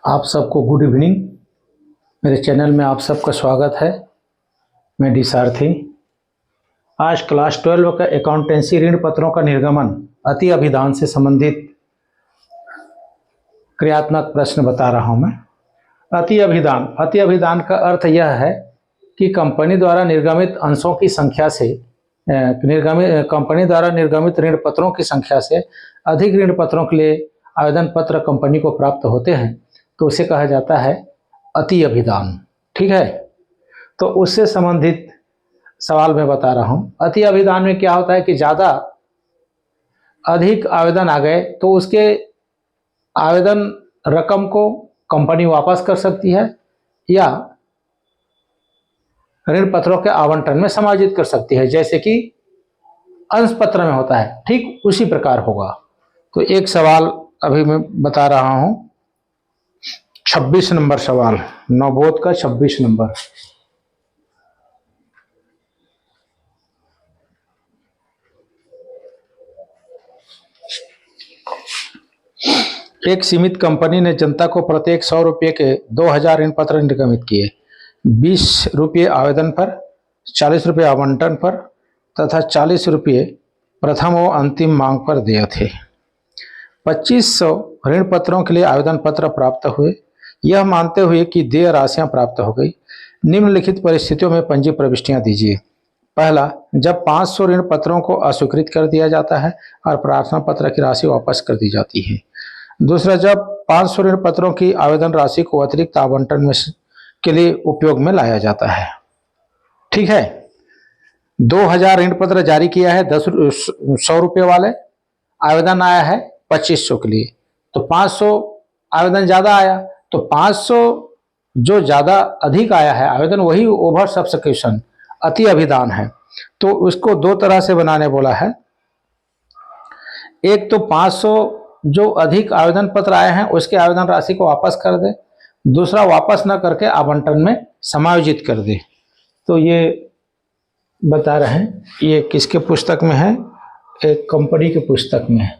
आप सबको good evening. मेरे चैनल में आप सबका स्वागत है। मैं डी सारथी। आज क्लास 12 का अकाउंटेंसी ऋण पत्रों का निर्गमन अति अभिधान से संबंधित क्रियात्मक प्रश्न बता रहा हूं मैं। अति अभिधान का अर्थ यह है कि कंपनी द्वारा निर्गमित अंशों की संख्या से कंपनी द्वारा निर्गमित ऋण पत्रों की संख्या से अधिक ऋण पत्रों के लिए आवेदन पत्र कंपनी को प्राप्त होते हैं तो उसे कहा जाता है अति अभिधान। ठीक है, तो उससे संबंधित सवाल मैं बता रहा हूं। अति अभिधान में क्या होता है कि ज़्यादा अधिक आवेदन आ गए तो उसके आवेदन रकम को कंपनी वापस कर सकती है या ऋण पत्रों के आवंटन में समायोजित कर सकती है, जैसे कि अंश पत्र में होता है, ठीक उसी प्रकार होगा। तो एक सवाल अभी मैं बता रहा हूं, 26 नंबर सवाल, नवबोध का 26 नंबर। एक सीमित कंपनी ने जनता को प्रत्येक 100 रुपये के 2000 ऋण पत्र निर्गमित किए। 20 रुपये आवेदन पर, 40 रुपये आवंटन पर तथा 40 रुपये प्रथम और अंतिम मांग पर दिए थे। 2500 ऋण पत्रों के लिए आवेदन पत्र प्राप्त हुए। यह मानते हुए कि देय राशियां प्राप्त हो गई, निम्नलिखित परिस्थितियों में पंजी प्रविष्टियां दीजिए। पहला, जब 500 ऋण पत्रों को अस्वीकृत कर दिया जाता है और प्रार्थना पत्र की राशि वापस कर दी जाती है। दूसरा, जब 500 ऋण पत्रों की आवेदन राशि को अतिरिक्त आवंटन में के लिए उपयोग में लाया जाता है। ठीक है, 2000 ऋण पत्र जारी किया है 100 रुपये वाले, आवेदन आया है 2500 के लिए, तो 500 आवेदन ज्यादा आया, तो 500 जो ज्यादा अधिक आया है आवेदन, वही ओवर सब्सक्रिप्शन अति अभिधान है। तो उसको दो तरह से बनाने बोला है। एक तो 500 जो अधिक आवेदन पत्र आए हैं उसके आवेदन राशि को वापस कर दे, दूसरा वापस न करके आवंटन में समायोजित कर दे। तो ये बता रहे हैं, ये किसके पुस्तक में है? एक कंपनी की पुस्तक में है।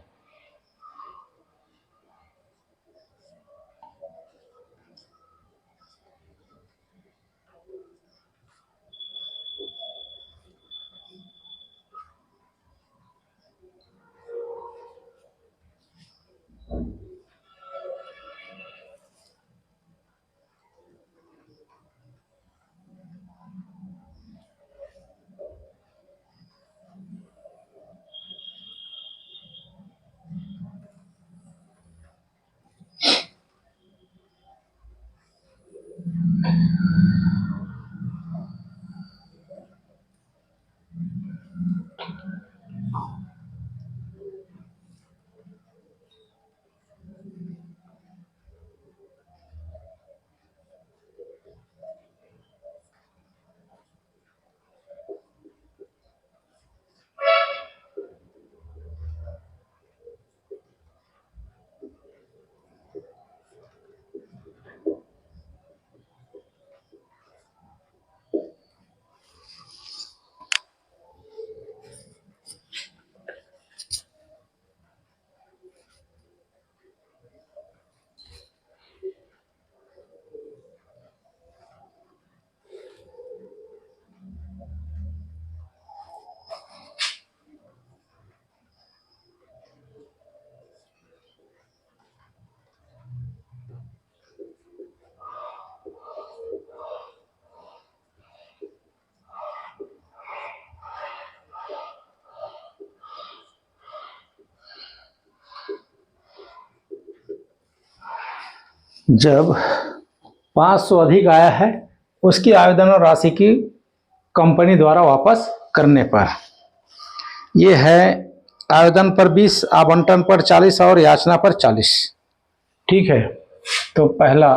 जब 500 अधिक आया है उसकी आवेदन राशि की कंपनी द्वारा वापस करने पर, यह है आवेदन पर 20, आवंटन पर 40 और याचना पर 40। ठीक है, तो पहला,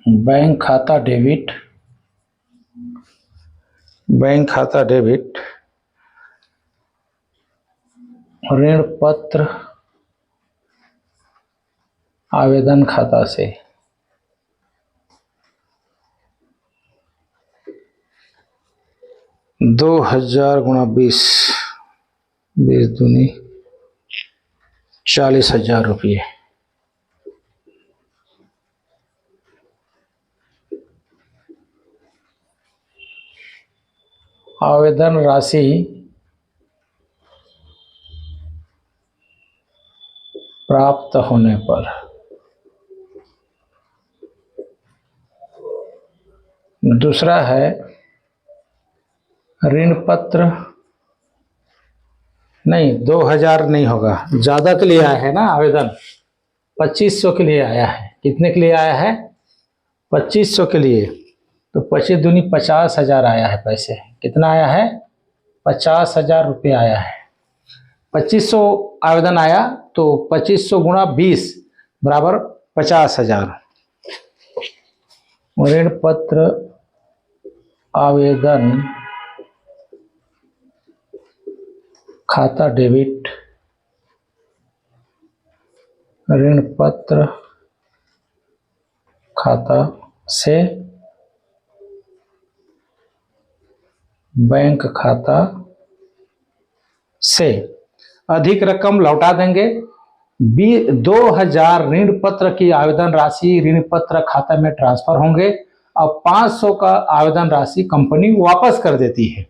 बैंक खाता डेबिट, बैंक खाता डेबिट ऋण पत्र आवेदन खाता से 2000 गुणा 20, 20 दूनी 40,000 रुपये। आवेदन राशि प्राप्त होने पर दूसरा है ऋण पत्र, नहीं 2,000 नहीं होगा, ज़्यादा के लिए आया है ना आवेदन, 2500 के लिए आया है। कितने के लिए आया है? 2500 के लिए। तो 25 दूनी 50,000 आया है पैसे। कितना आया है? 50,000 रुपये आया है। 2500 आवेदन आया तो 2500 गुणा 20 बराबर 50,000। ऋण पत्र आवेदन खाता डेबिट, ऋण पत्र खाता से बैंक खाता से अधिक रकम लौटा देंगे। 2,000 ऋण पत्र की आवेदन राशि ऋण पत्र खाता में ट्रांसफर होंगे और 500 का आवेदन राशि कंपनी वापस कर देती है।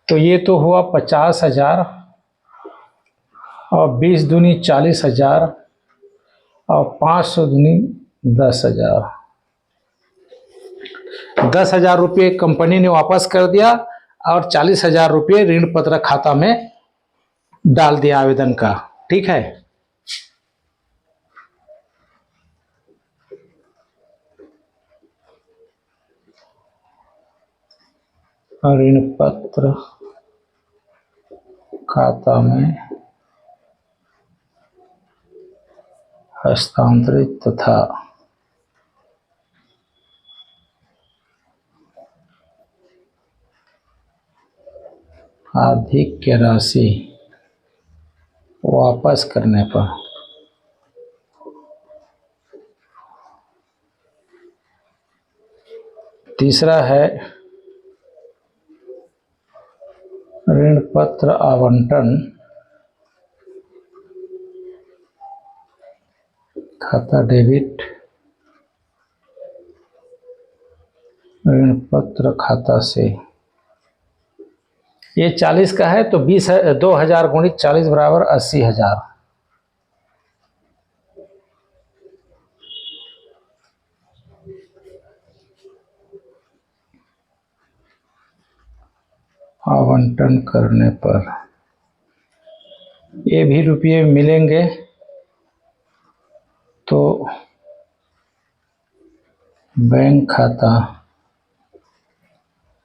तो ये तो हुआ 50,000 और 20 दूनी 40,000 और 500 दूनी 10,000। 10,000 रुपये कंपनी ने वापस कर दिया और 40,000 रुपये ऋण पत्र खाता में डाल दिया आवेदन का। ठीक है। ऋण पत्र खाता में हस्तांतरित तथा अधिक राशि वापस करने पर तीसरा है ऋण पत्र आवंटन खाता डेबिट, ऋण पत्र खाता से। ये 40 का है तो 2,000 गुणित 40 बराबर 80,000। आवंटन करने पर ये भी रुपये मिलेंगे तो बैंक खाता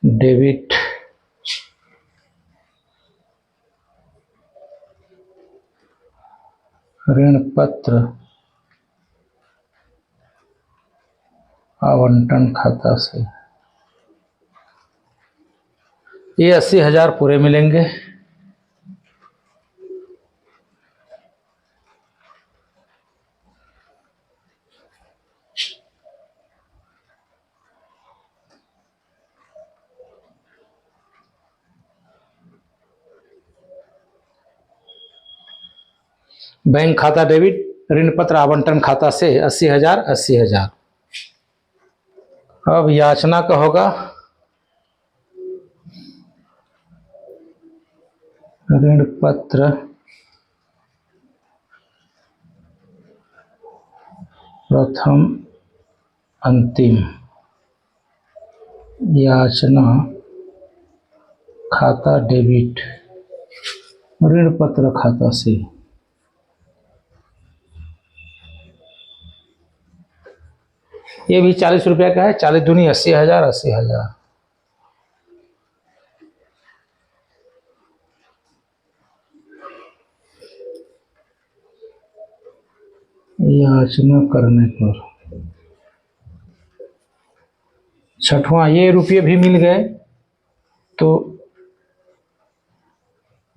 डेबिट, ऋण पत्र आवंटन खाता से। ये 80,000 पूरे मिलेंगे। बैंक खाता डेबिट, ऋण पत्र आवंटन खाता से 80,000 80,000। अब याचना का होगा ऋण पत्र प्रथम अंतिम याचना खाता डेबिट ऋण पत्र खाता से। ये भी 40 रुपये का है। 40 दूनी 80,000 80,000। याचना करने पर छठवां, ये रुपये भी मिल गए तो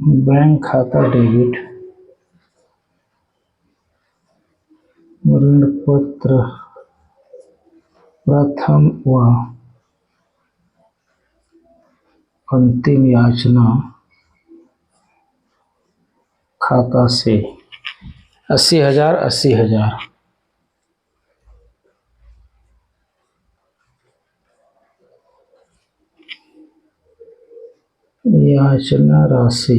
बैंक खाता डेबिट ऋण पत्र प्रथम व अंतिम याचना खाता से 80,000, 80,000। याचना राशि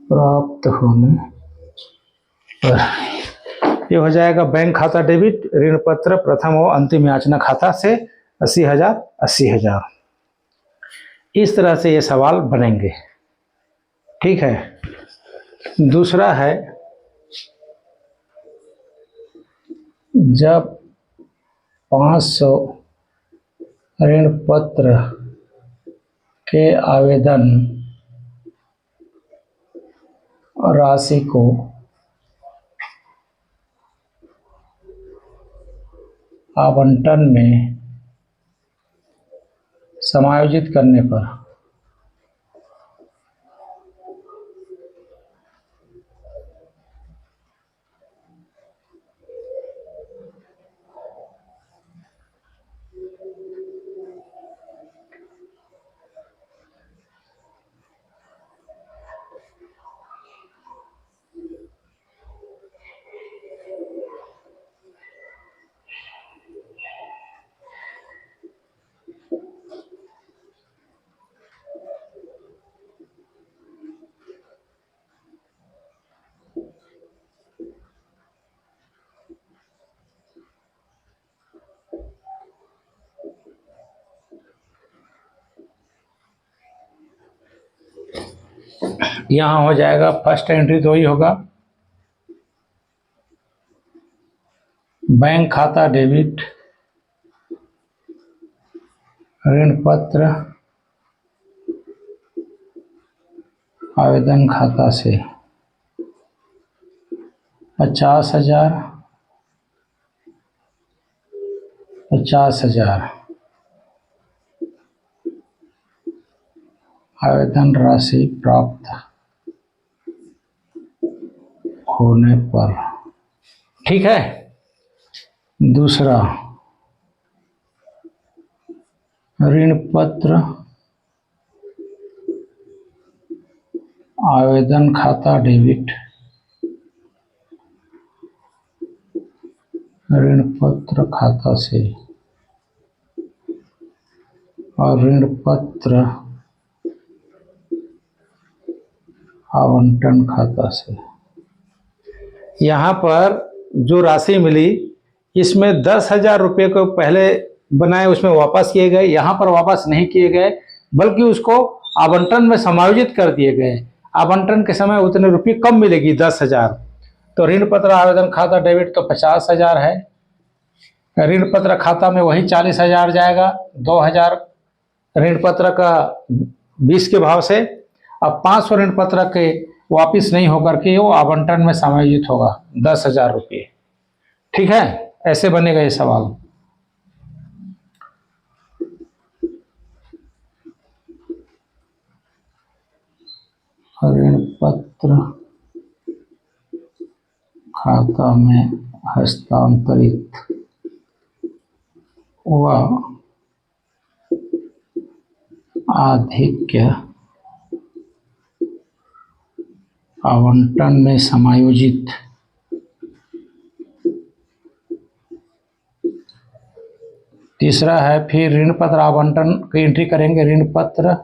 प्राप्त होने पर ये हो जाएगा बैंक खाता डेबिट, ऋण पत्र प्रथम और अंतिम याचना खाता से 80,000, 80,000। इस तरह से ये सवाल बनेंगे। ठीक है। दूसरा है, जब 500 ऋण पत्र के आवेदन राशि को आवंटन में समायोजित करने पर यहाँ हो जाएगा, फर्स्ट एंट्री तो ही होगा, बैंक खाता डेबिट ऋण पत्र आवेदन खाता से 50,000, 50,000 आवेदन राशि प्राप्त होने पर। ठीक है। दूसरा, ऋण पत्र आवेदन खाता डेबिट ऋण पत्र खाता से और ऋण पत्र आवंटन खाता से। यहाँ पर जो राशि मिली, इसमें 10,000 रुपये को पहले बनाए, उसमें वापस किए गए, यहाँ पर वापस नहीं किए गए, बल्कि उसको आवंटन में समायोजित कर दिए गए। आवंटन के समय उतने रुपये कम मिलेगी, 10,000। तो ऋण पत्र आवेदन खाता डेबिट तो 50,000 है, ऋण पत्र खाता में वही 40,000 जाएगा, 2,000 ऋण पत्र का 20 के भाव से। अब 500 ऋण पत्र के वापिस नहीं होकर के वो आवंटन में समायोजित होगा, 10,000 रुपये। ठीक है, ऐसे बनेगा ये सवाल। ऋण पत्र खाता में हस्तांतरित व आधिक्य आवंटन में समायोजित तीसरा है, फिर ऋण पत्र आवंटन की एंट्री करेंगे, ऋण पत्र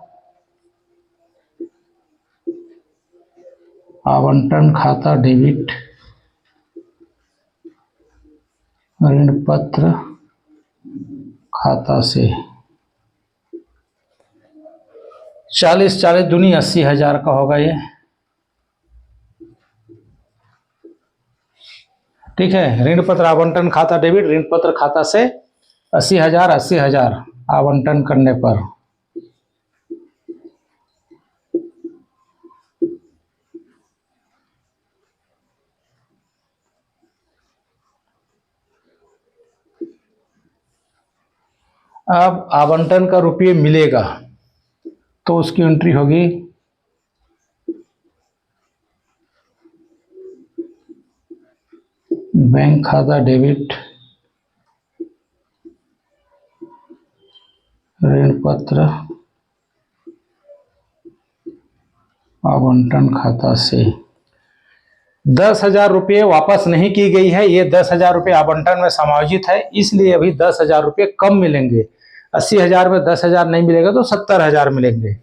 आवंटन खाता डेबिट ऋण पत्र खाता से 40, 40 दूनी 80,000 का होगा ये। ठीक है। ऋण पत्र आवंटन खाता डेबिट ऋण पत्र खाता से 80,000, 80,000 आवंटन करने पर। अब आवंटन का रुपये मिलेगा तो उसकी एंट्री होगी बैंक खाता डेबिट ऋण पत्र आवंटन खाता से 10,000 रुपये वापस नहीं की गई है। ये 10,000 रुपये आवंटन में समायोजित है, इसलिए अभी 10,000 रुपये कम मिलेंगे। 80,000 में 10,000 नहीं मिलेगा तो 70,000 मिलेंगे।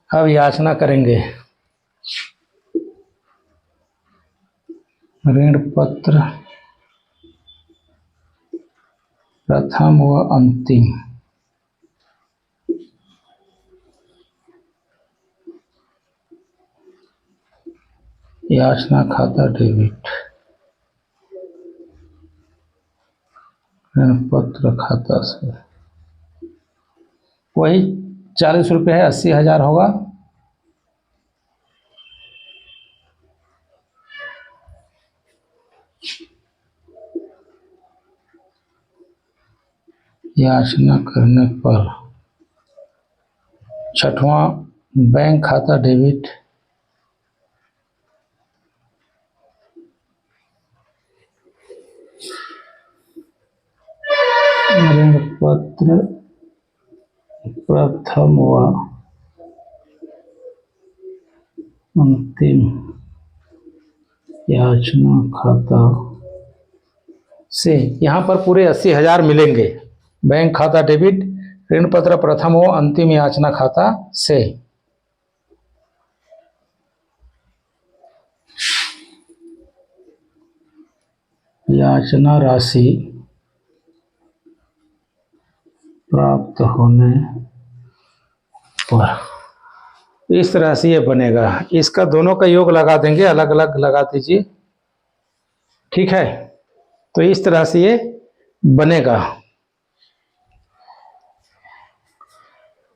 अब याचना करेंगे। ऋण पत्र प्रथम व अंतिम याचना खाता डेबिट ऋण पत्र खाता से वही 40 रुपये है, 80,000 होगा। याचना करने पर छठवां बैंक खाता डेबिट ऋण पत्र प्रथम व अंतिम याचना खाता से यहाँ पर पूरे 80,000 मिलेंगे। बैंक खाता डेबिट ऋण पत्र प्रथम व अंतिम याचना खाता से याचना राशि प्राप्त होने पर इस तरह से ये बनेगा। इसका दोनों का योग लगा देंगे, अलग अलग लगा दीजिए, ठीक है। तो इस तरह से ये बनेगा,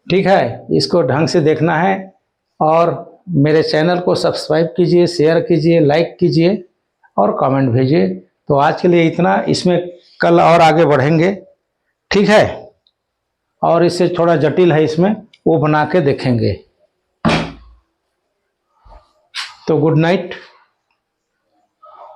ठीक है। इसको ढंग से देखना है और मेरे चैनल को सब्सक्राइब कीजिए, शेयर कीजिए, लाइक कीजिए और कमेंट भेजिए। तो आज के लिए इतना, इसमें कल और आगे बढ़ेंगे, ठीक है। और इससे थोड़ा जटिल है, इसमें वो बना के देखेंगे। तो गुड नाइट।